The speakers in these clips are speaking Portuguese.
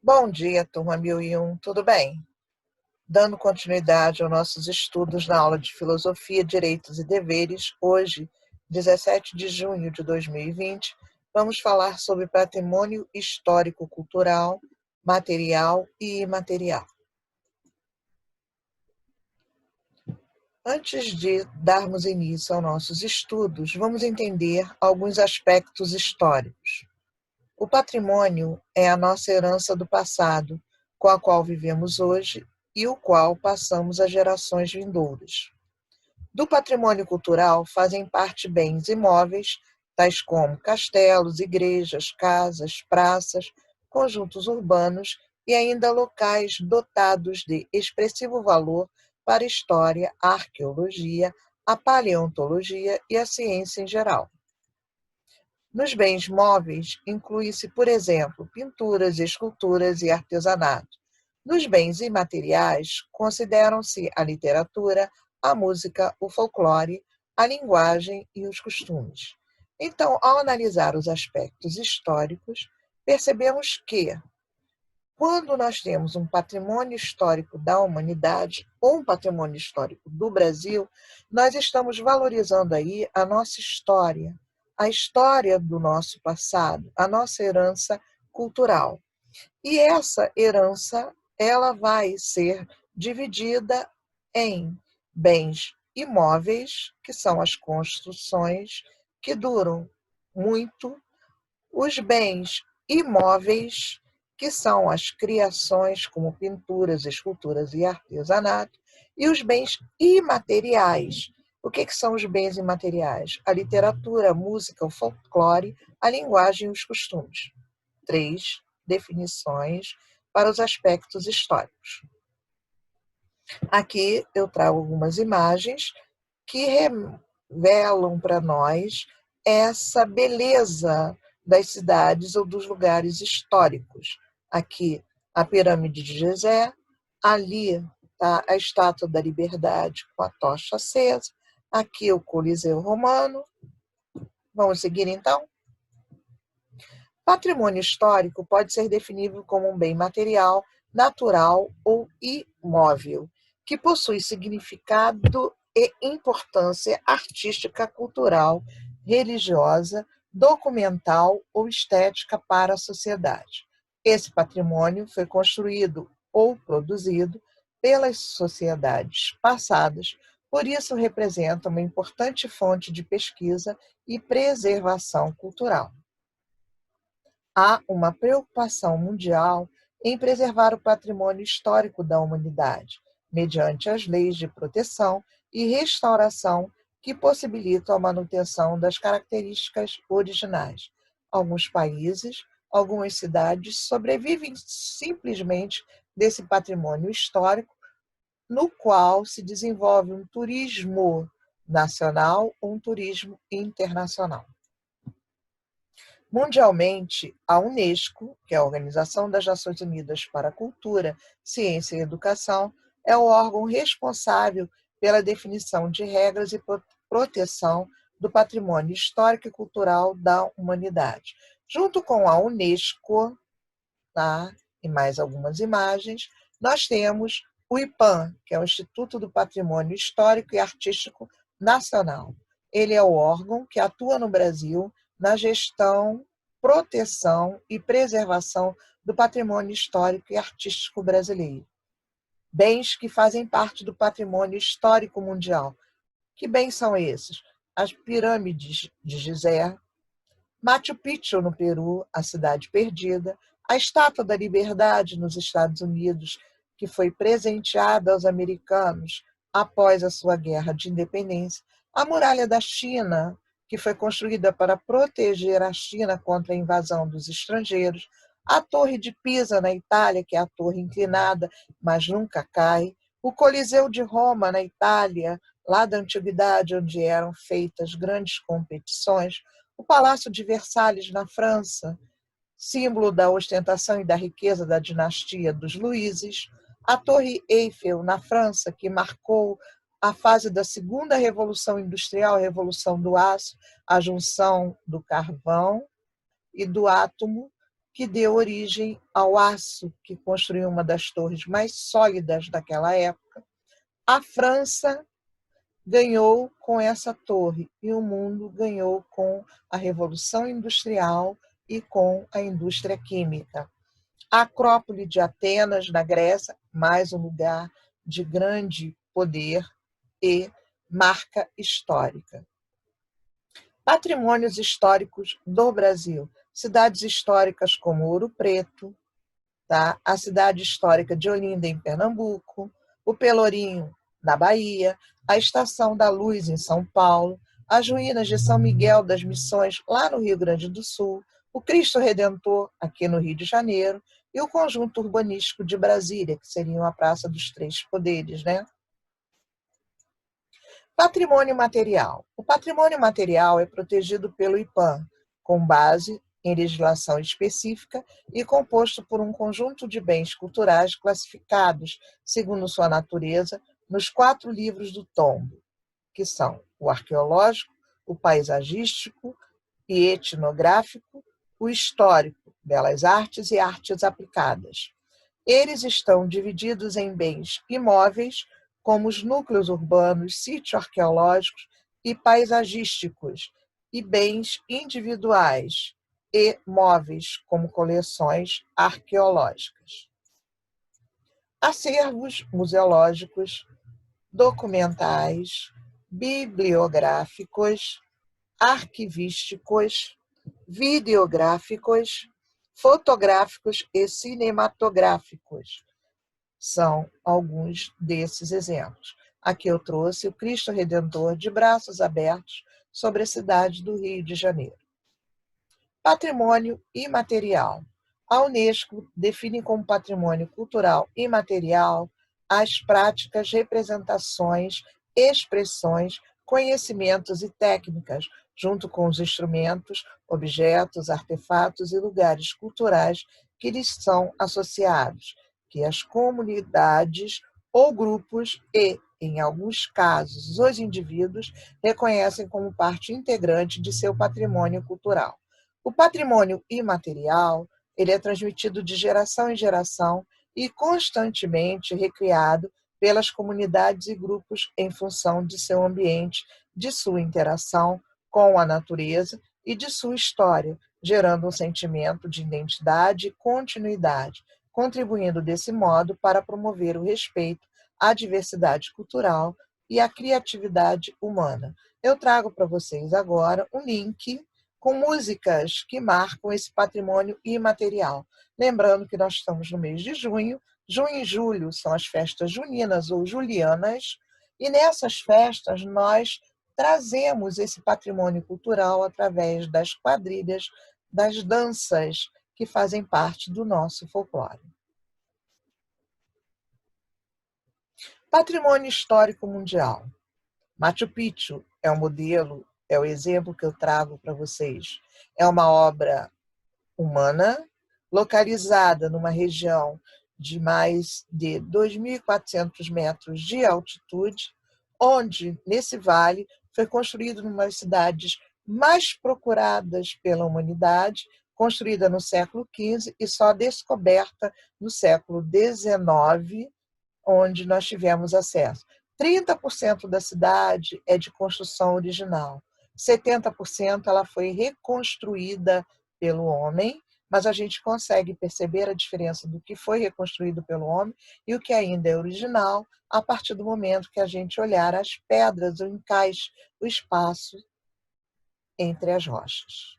Bom dia, turma 1001, tudo bem? Dando continuidade aos nossos estudos na aula de Filosofia, Direitos e Deveres, hoje, 17 de junho de 2020, vamos falar sobre patrimônio histórico-cultural, material e imaterial. Antes de darmos início aos nossos estudos, vamos entender alguns aspectos históricos. O patrimônio é a nossa herança do passado, com a qual vivemos hoje e o qual passamos às gerações vindouras. Do patrimônio cultural fazem parte bens imóveis, tais como castelos, igrejas, casas, praças, conjuntos urbanos e ainda locais dotados de expressivo valor para a história, a arqueologia, a paleontologia e a ciência em geral. Nos bens móveis, inclui-se, por exemplo, pinturas, esculturas e artesanato. Nos bens imateriais, consideram-se a literatura, a música, o folclore, a linguagem e os costumes. Então, ao analisar os aspectos históricos, percebemos que, quando nós temos um patrimônio histórico da humanidade ou um patrimônio histórico do Brasil, nós estamos valorizando aí a nossa história, a história do nosso passado, a nossa herança cultural. E essa herança, ela vai ser dividida em bens imóveis, que são as construções que duram muito, os bens imóveis, que são as criações como pinturas, esculturas e artesanato, e os bens imateriais. O que são os bens imateriais? A literatura, a música, o folclore, a linguagem e os costumes. 3 definições para os aspectos históricos. Aqui eu trago algumas imagens que revelam para nós essa beleza das cidades ou dos lugares históricos. Aqui a pirâmide de Gizé, ali está a Estátua da Liberdade com a tocha acesa, aqui o Coliseu Romano. Vamos seguir então? Patrimônio histórico pode ser definido como um bem material, natural ou imóvel, que possui significado e importância artística, cultural, religiosa, documental ou estética para a sociedade. Esse patrimônio foi construído ou produzido pelas sociedades passadas, por isso representa uma importante fonte de pesquisa e preservação cultural. Há uma preocupação mundial em preservar o patrimônio histórico da humanidade, mediante as leis de proteção e restauração que possibilitam a manutenção das características originais. Alguns países, algumas cidades sobrevivem simplesmente desse patrimônio histórico, no qual se desenvolve um turismo nacional ou um turismo internacional. Mundialmente, a Unesco, que é a Organização das Nações Unidas para a Cultura, Ciência e Educação, é o órgão responsável pela definição de regras e proteção do patrimônio histórico e cultural da humanidade. Junto com a Unesco, tá? E mais algumas imagens, nós temos o IPAM, que é o Instituto do Patrimônio Histórico e Artístico Nacional. Ele é o órgão que atua no Brasil na gestão, proteção e preservação do patrimônio histórico e artístico brasileiro. Bens que fazem parte do patrimônio histórico mundial. Que bens são esses? As pirâmides de Gizé, Machu Picchu, no Peru, a Cidade Perdida, a Estátua da Liberdade nos Estados Unidos, que foi presenteada aos americanos após a sua guerra de independência, a Muralha da China, que foi construída para proteger a China contra a invasão dos estrangeiros, a Torre de Pisa, na Itália, que é a torre inclinada, mas nunca cai, o Coliseu de Roma, na Itália, lá da antiguidade, onde eram feitas grandes competições, o Palácio de Versalhes, na França, símbolo da ostentação e da riqueza da dinastia dos Luíses, a Torre Eiffel, na França, que marcou a fase da segunda Revolução Industrial, a Revolução do Aço, a junção do carvão e do átomo, que deu origem ao aço, que construiu uma das torres mais sólidas daquela época. A França ganhou com essa torre e o mundo ganhou com a Revolução Industrial e com a indústria química. A Acrópole de Atenas, na Grécia, mais um lugar de grande poder e marca histórica. Patrimônios históricos do Brasil. Cidades históricas como Ouro Preto, tá? A cidade histórica de Olinda, em Pernambuco, o Pelourinho, na Bahia, a Estação da Luz, em São Paulo, as ruínas de São Miguel das Missões, lá no Rio Grande do Sul, o Cristo Redentor, aqui no Rio de Janeiro, e o conjunto urbanístico de Brasília, que seria a Praça dos Três Poderes, né? Patrimônio material. O patrimônio material é protegido pelo IPAM, com base em legislação específica e composto por um conjunto de bens culturais classificados, segundo sua natureza, nos 4 livros do tombo, que são o arqueológico, o paisagístico e etnográfico, o histórico, belas artes e artes aplicadas. Eles estão divididos em bens imóveis, como os núcleos urbanos, sítios arqueológicos e paisagísticos, e bens individuais e móveis, como coleções arqueológicas. Acervos museológicos, documentais, bibliográficos, arquivísticos, videográficos, fotográficos e cinematográficos. São alguns desses exemplos. Aqui eu trouxe o Cristo Redentor de braços abertos sobre a cidade do Rio de Janeiro. Patrimônio imaterial. A Unesco define como patrimônio cultural imaterial as práticas, representações, expressões, conhecimentos e técnicas, junto com os instrumentos, objetos, artefatos e lugares culturais que lhes são associados, que as comunidades ou grupos e, em alguns casos, os indivíduos reconhecem como parte integrante de seu patrimônio cultural. O patrimônio imaterial, ele é transmitido de geração em geração e constantemente recriado pelas comunidades e grupos em função de seu ambiente, de sua interação com a natureza e de sua história, gerando um sentimento de identidade e continuidade, contribuindo desse modo para promover o respeito à diversidade cultural e à criatividade humana. Eu trago para vocês agora um link com músicas que marcam esse patrimônio imaterial. Lembrando que nós estamos no mês de junho, junho e julho são as festas juninas ou julianas, e nessas festas nós trazemos esse patrimônio cultural através das quadrilhas, das danças que fazem parte do nosso folclore. Patrimônio histórico mundial. Machu Picchu é o modelo, é o exemplo que eu trago para vocês. É uma obra humana, localizada numa região de mais de 2.400 metros de altitude, onde, nesse vale, foi construído numa das cidades mais procuradas pela humanidade, construída no século XV e só descoberta no século XIX, onde nós tivemos acesso. 30% da cidade é de construção original, 70% ela foi reconstruída pelo homem, mas a gente consegue perceber a diferença do que foi reconstruído pelo homem e o que ainda é original a partir do momento que a gente olhar as pedras, o encaixe, o espaço entre as rochas.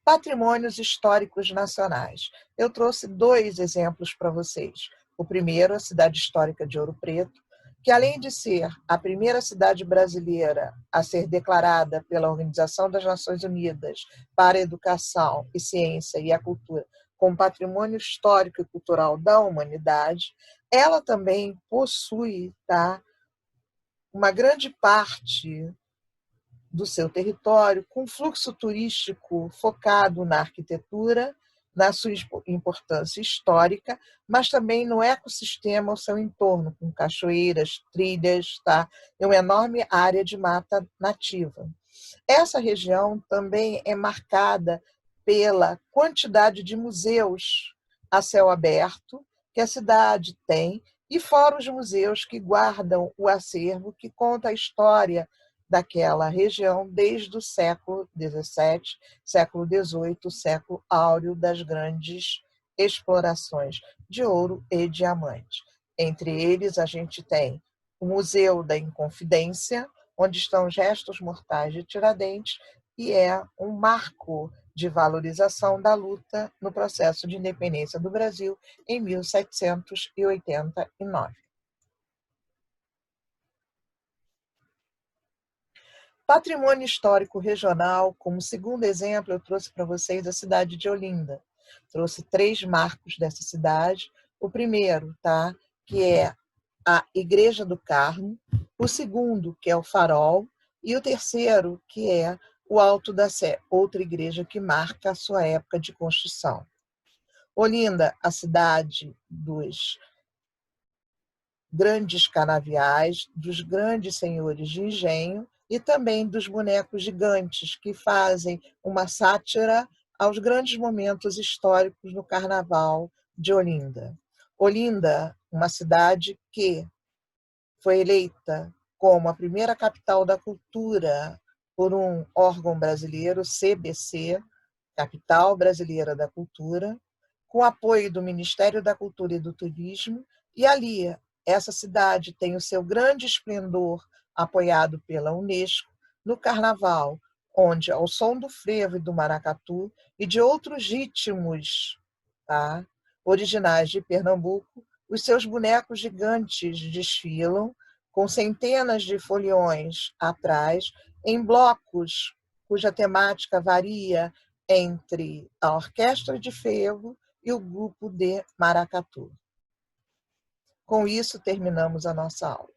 Patrimônios históricos nacionais. Eu trouxe 2 exemplos para vocês. O primeiro, a cidade histórica de Ouro Preto, que além de ser a primeira cidade brasileira a ser declarada pela Organização das Nações Unidas para a Educação e Ciência e a Cultura como patrimônio histórico e cultural da humanidade, ela também possui, uma grande parte do seu território, com fluxo turístico focado na arquitetura, na sua importância histórica, mas também no ecossistema ao seu entorno, com cachoeiras, trilhas, e uma enorme área de mata nativa. Essa região também é marcada pela quantidade de museus a céu aberto que a cidade tem, e fora os museus que guardam o acervo que conta a história daquela região desde o século XVII, século XVIII, século áureo das grandes explorações de ouro e diamante. Entre eles, a gente tem o Museu da Inconfidência, onde estão os restos mortais de Tiradentes, e é um marco de valorização da luta no processo de independência do Brasil em 1789. Patrimônio histórico regional, como segundo exemplo, eu trouxe para vocês a cidade de Olinda. Trouxe 3 marcos dessa cidade. O primeiro, tá, que é a Igreja do Carmo, o segundo, que é o Farol, e o terceiro, que é o Alto da Sé, outra igreja que marca a sua época de construção. Olinda, a cidade dos grandes canaviais, dos grandes senhores de engenho e também dos bonecos gigantes, que fazem uma sátira aos grandes momentos históricos no Carnaval de Olinda. Olinda, uma cidade que foi eleita como a primeira capital da cultura por um órgão brasileiro, CBC, Capital Brasileira da Cultura, com apoio do Ministério da Cultura e do Turismo, e ali essa cidade tem o seu grande esplendor apoiado pela Unesco no Carnaval, onde, ao som do frevo e do maracatu e de outros ritmos, tá, originais de Pernambuco, os seus bonecos gigantes desfilam com centenas de foliões atrás, em blocos cuja temática varia entre a orquestra de frevo e o grupo de maracatu. Com isso, terminamos a nossa aula.